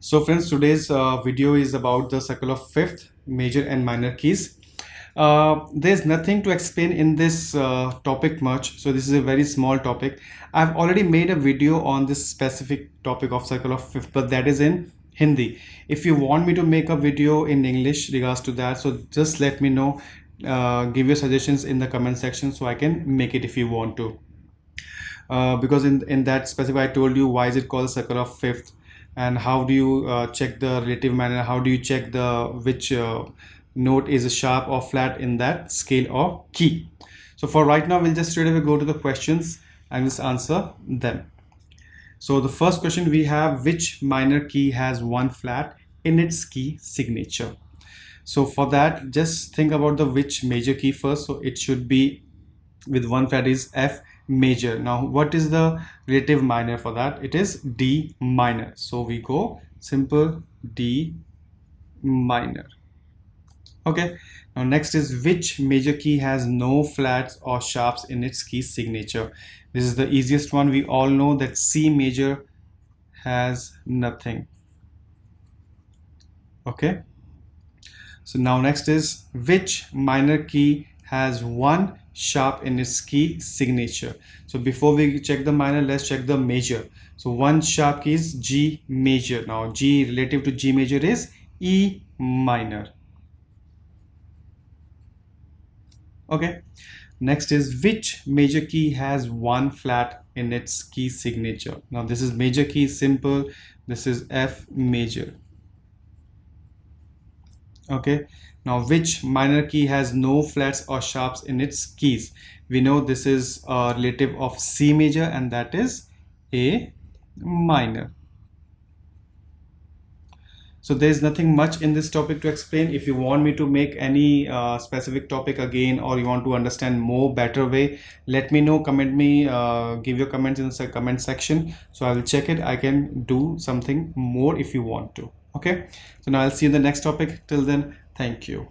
So friends, today's video is about the circle of fifth, major and minor keys. There's nothing to explain in this topic much, so this is a very small topic. I've already made a video on this specific topic of circle of fifth, but that is in Hindi. If you want me to make a video in English regards to that, so just let me know. Give your suggestions in the comment section so I can make it if you want to. Because in that specific I told you why is it called circle of fifth, and how do you check the relative minor, how do you check the which note is sharp or flat in that scale or key. So for right now we'll just straight away go to the questions and just answer them. So the first question we have, which minor key has one flat in its key signature? So for that, just think about the which major key first. So it should be with one flat is F major. Now what is the relative minor for that? It is D minor. So we go simple D minor. Okay, now next is which major key has no flats or sharps in its key signature? This is the easiest one. We all know that C major has nothing. Okay, so now next is which minor key has one sharp in its key signature? So before we check the minor, let's check the major. So one sharp key is G major. Now G relative to G major is E minor. Okay, next is which major key has one flat in its key signature? Now this is major key, simple. This is F major. Okay, now which minor key has no flats or sharps in its keys? We know this is a relative of C major, and that is A minor. So there is nothing much in this topic to explain. If you want me to make any specific topic again, or you want to understand more better way, let me know, comment me, give your comments in the comment section, so I will check it. I can do something more if you want to. Okay, so now I'll see you in the next topic. Till then, thank you.